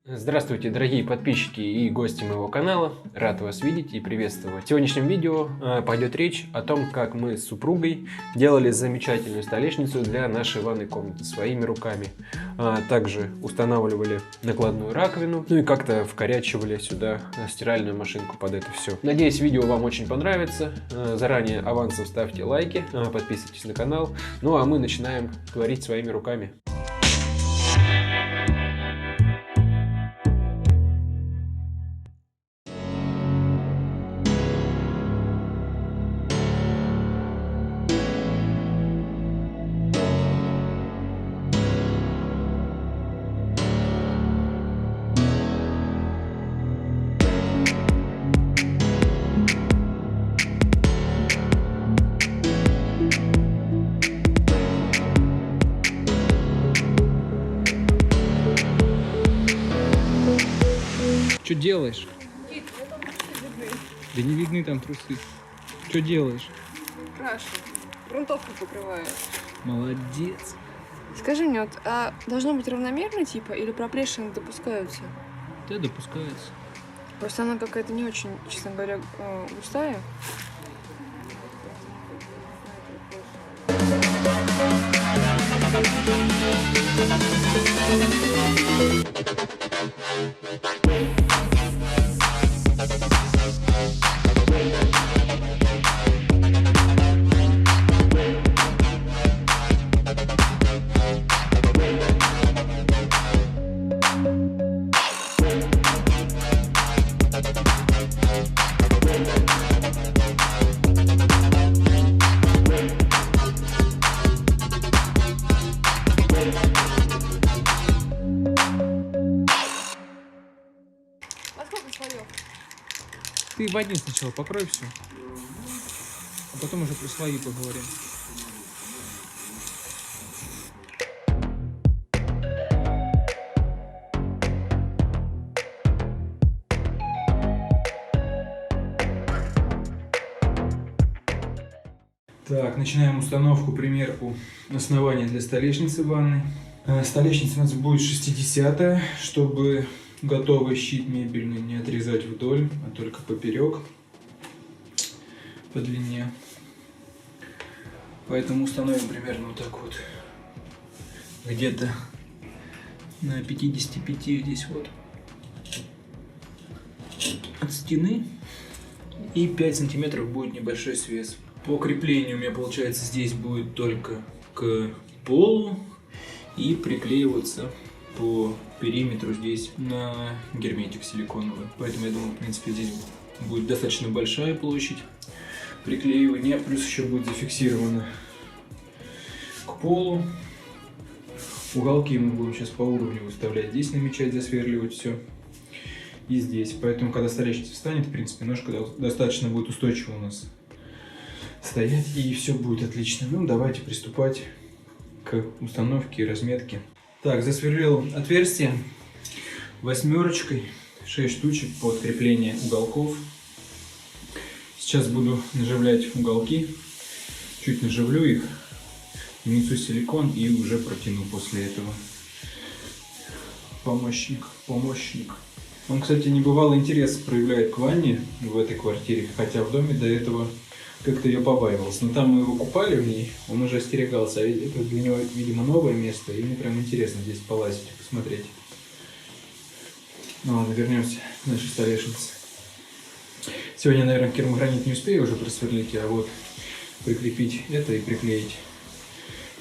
Здравствуйте, дорогие подписчики и гости моего канала. Рад вас видеть и приветствовать. В сегодняшнем видео пойдет речь о том, как мы с супругой делали замечательную столешницу для нашей ванной комнаты своими руками. Также устанавливали накладную раковину, ну и как-то вкорячивали сюда стиральную машинку под это все. Надеюсь, видео вам очень понравится. Заранее авансом ставьте лайки, подписывайтесь на канал. Ну а мы начинаем творить своими руками. Что делаешь? Кит, мне там трусы видны. Да не видны там трусы. Что делаешь? Крашу. Грунтовку покрываю. Молодец. Скажи мне, должно быть равномерно, типа, или проплешины допускаются? Да, допускается. Просто она какая-то не очень, честно говоря, густая. А сколько слоев? Ты в один сначала покрой все, а потом уже про слои поговорим. Так, начинаем установку, примерку основания для столешницы ванной. Столешница у нас будет 60-я, чтобы готовый щит мебельный не отрезать вдоль, а только поперек по длине. Поэтому установим примерно вот так вот, где-то на 55 здесь вот от стены, и 5 сантиметров будет небольшой свес. По креплению у меня получается здесь будет только к полу и приклеиваться по периметру здесь на герметик силиконовый. Поэтому я думаю, в принципе, здесь будет достаточно большая площадь приклеивания, плюс еще будет зафиксировано к полу. Уголки мы будем сейчас по уровню выставлять, здесь намечать, засверливать все. И здесь. Поэтому, когда столешница встанет, в принципе, ножка достаточно будет устойчиво у нас стоять, и все будет отлично. Ну, давайте приступать к установке и разметке. Так, засверлил отверстие 8-очкой, 6 штучек под крепление уголков. Сейчас буду наживлять уголки, чуть наживлю их, нанесу силикон и уже протяну после этого. Помощник. Он, кстати, небывалый интерес проявляет к ванне в этой квартире, хотя в доме до этого как-то ее побаивался. Но там мы его купали в ней, он уже остерегался. А это для него, видимо, новое место, и мне прям интересно здесь полазить, посмотреть. Ну ладно, вернемся к нашей столешнице. Сегодня, наверное, керамогранит не успею уже просверлить, а вот прикрепить это и приклеить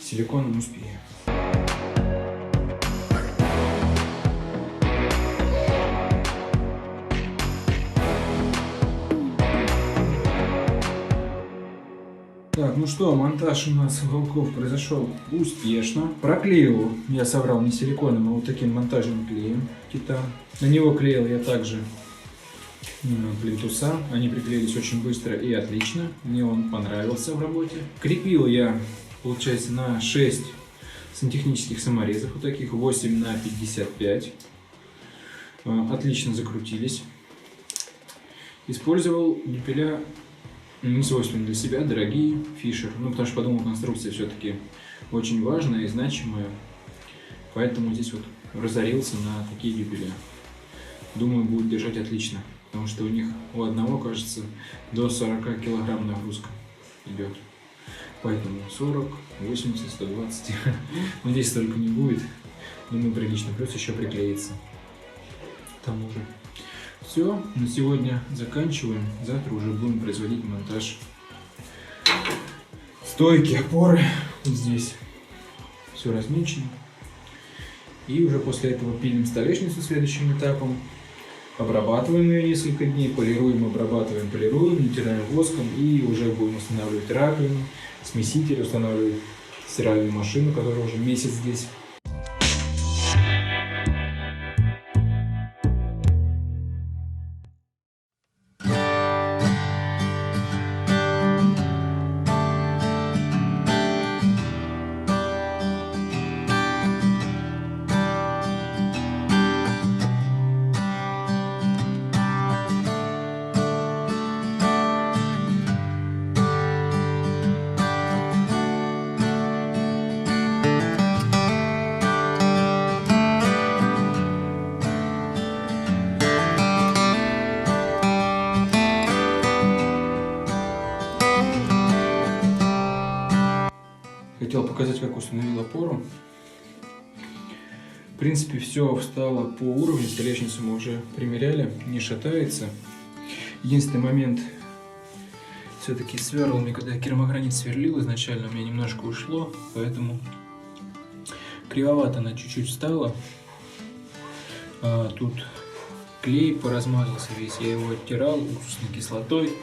силиконом успею. Так, ну что, монтаж у нас уголков произошел успешно. Проклеил я соврал не силиконом, а вот таким монтажным клеем титан. На него клеил я также плинтуса. Они приклеились очень быстро и отлично. Мне он понравился в работе. Крепил я, получается, на 6 сантехнических саморезов, вот таких 8 на 55. Отлично закрутились. Использовал дюпеля не свойственные для себя, дорогие, Fisher. Ну, потому что подумал, конструкция все-таки очень важная и значимая. Поэтому здесь вот разорился на такие дюбеля. думаю, будет держать отлично. Потому что у них у одного, кажется, до 40 килограмм нагрузка идет. Поэтому 40, 80, 120. Но здесь столько не будет. Думаю, прилично. Плюс еще приклеится. К тому же. Все, на сегодня заканчиваем. Завтра уже будем производить монтаж стойки, опоры. Вот здесь все размечено. И уже после этого пилим столешницу следующим этапом. Обрабатываем ее несколько дней, полируем, обрабатываем, полируем, натираем воском и уже будем устанавливать раковину, смеситель, устанавливать стиральную машину, которая уже месяц здесь. Хотел показать, как установил опору. В принципе, все встало по уровню, столешницу мы уже примеряли, не шатается. Единственный момент, все-таки сверлами, когда я керамогранит сверлил изначально, у меня немножко ушло, поэтому кривовато она чуть-чуть встала. Тут клей поразмазался весь, я его оттирал уксусной кислотой,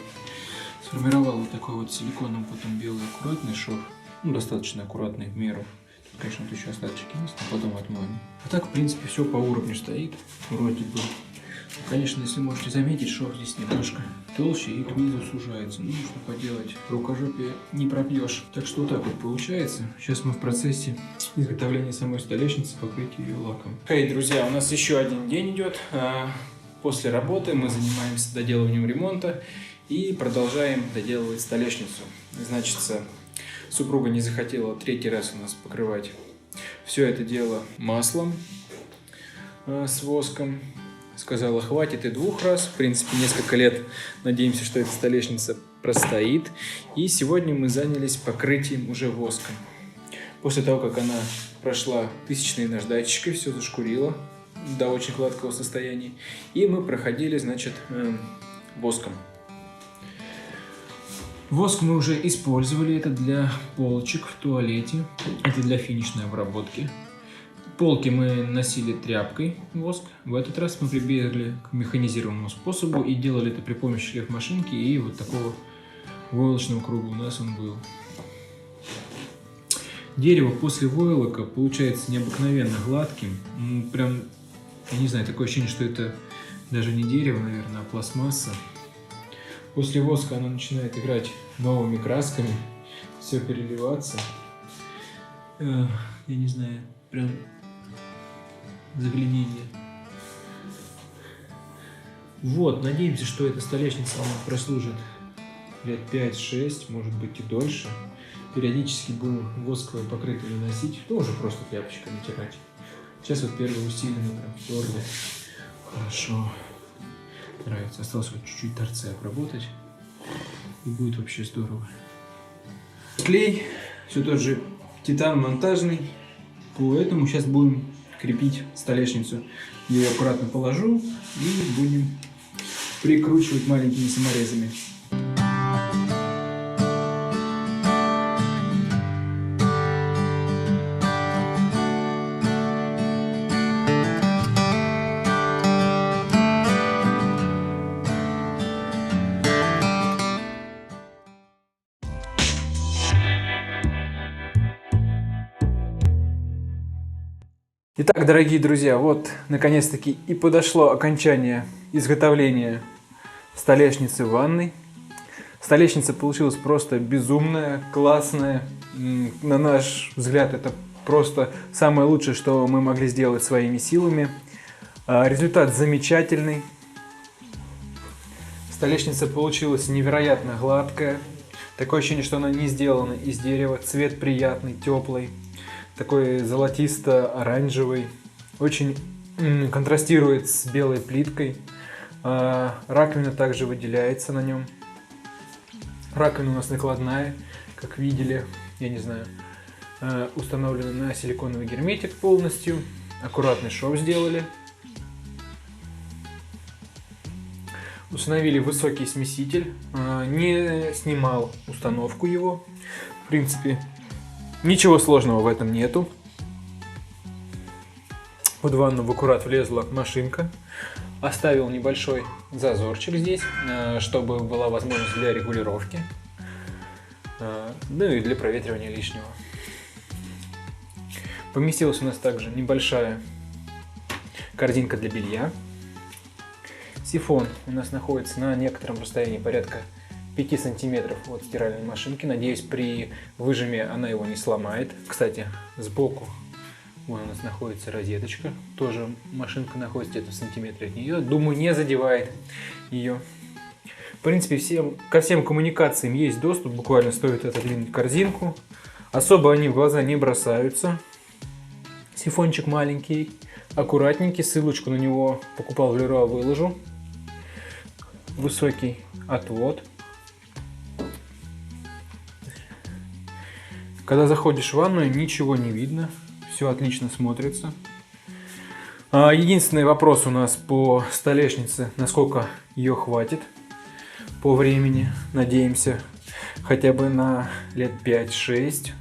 сформировал вот такой вот силиконовый, потом белый аккуратный шов. Ну, достаточно аккуратный в меру. Тут, конечно, тут еще остаточки есть, но потом отмоем. А так, в принципе, все по уровню стоит. Вроде бы. Конечно, если можете заметить, шов здесь немножко толще и к низу сужается. Ну, что поделать, рукожопие не пропьешь. Так что вот так вот получается. Сейчас мы в процессе изготовления самой столешницы, покрытия ее лаком. Хей, друзья, у нас еще один день идет. После работы мы занимаемся доделыванием ремонта и продолжаем доделывать столешницу. Значит, супруга не захотела третий раз у нас покрывать все это дело маслом с воском. Сказала, хватит и 2 раз. В принципе, несколько лет надеемся, что эта столешница простоит. И сегодня мы занялись покрытием уже воском. После того, как она прошла 1000-ной наждачечкой, все зашкурило до очень гладкого состояния. И мы проходили, значит, воском. Воск мы уже использовали, это для полочек в туалете, это для финишной обработки. Полки мы носили тряпкой воск, в этот раз мы прибегли к механизированному способу и делали это при помощи шлейф-машинки и вот такого войлочного круга у нас он был. Дерево после войлока получается необыкновенно гладким, прям, я не знаю, такое ощущение, что это даже не дерево, наверное, а пластмасса. После воска она начинает играть новыми красками, все переливаться. Я не знаю, прям заглянение. Вот, надеемся, что эта столешница прослужит лет 5-6, может быть и дольше. Периодически будем восковое покрытие наносить, ну уже просто тряпочкой натирать. Сейчас вот первый усиленный прям твердый. Хорошо. Нравится. Осталось вот чуть-чуть торцы обработать. И будет вообще здорово. Клей. Все тот же титан монтажный. Поэтому сейчас будем крепить столешницу. Я ее аккуратно положу и будем прикручивать маленькими саморезами. Итак, дорогие друзья, вот наконец-таки и подошло окончание изготовления столешницы в ванной. Столешница получилась просто безумная, классная. На наш взгляд, это просто самое лучшее, что мы могли сделать своими силами. Результат замечательный. Столешница получилась невероятно гладкая. Такое ощущение, что она не сделана из дерева. Цвет приятный, теплый. Такой золотисто-оранжевый. Очень контрастирует с белой плиткой. Раковина также выделяется на нем. Раковина у нас накладная, как видели, я не знаю, установлена на силиконовый герметик полностью. Аккуратный шов сделали. Установили высокий смеситель. Не снимал установку его. В принципе, ничего сложного в этом нету. Под ванну в аккурат влезла машинка. Оставил небольшой зазорчик здесь, чтобы была возможность для регулировки. Ну и для проветривания лишнего. Поместилась у нас также небольшая корзинка для белья. Сифон у нас находится на некотором расстоянии, порядка 5 сантиметров от стиральной машинки. Надеюсь, при выжиме она его не сломает. Кстати, сбоку вон у нас находится розеточка. Тоже машинка находится где-то в сантиметре от нее. Думаю, не задевает ее. В принципе, ко всем коммуникациям есть доступ. Буквально стоит отодвинуть корзинку. Особо они в глаза не бросаются. Сифончик маленький, аккуратненький. Ссылочку на него покупал в Леруа, выложу. Высокий отвод. Когда заходишь в ванную, ничего не видно. Все отлично смотрится. Единственный вопрос у нас по столешнице, насколько ее хватит по времени. Надеемся, хотя бы на лет 5-6.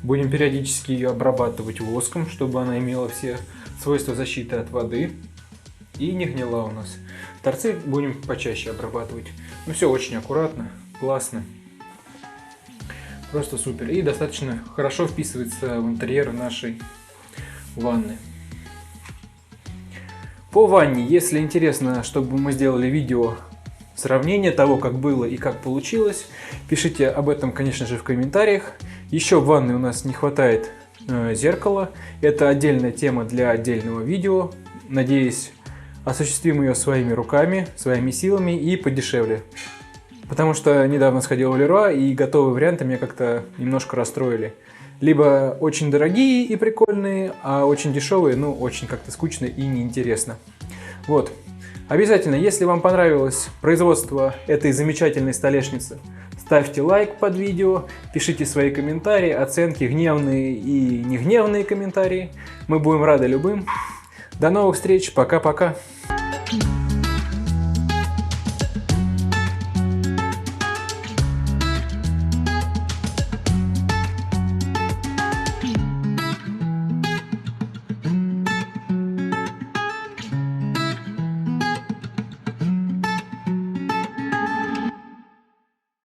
Будем периодически ее обрабатывать воском, чтобы она имела все свойства защиты от воды и не гнила у нас. Торцы будем почаще обрабатывать. Ну все очень аккуратно, классно. Просто супер. И достаточно хорошо вписывается в интерьер нашей ванны. По ванне, если интересно, чтобы мы сделали видео сравнение того, как было и как получилось, пишите об этом, конечно же, в комментариях. Еще в ванной у нас не хватает зеркала. Это отдельная тема для отдельного видео. Надеюсь, осуществим ее своими руками, своими силами и подешевле. Потому что недавно сходил в Леруа, и готовые варианты меня как-то немножко расстроили. Либо очень дорогие и прикольные, а очень дешевые, ну, очень как-то скучно и неинтересно. Вот. Обязательно, если вам понравилось производство этой замечательной столешницы, ставьте лайк под видео, пишите свои комментарии, оценки, гневные и негневные комментарии. Мы будем рады любым. До новых встреч, пока-пока.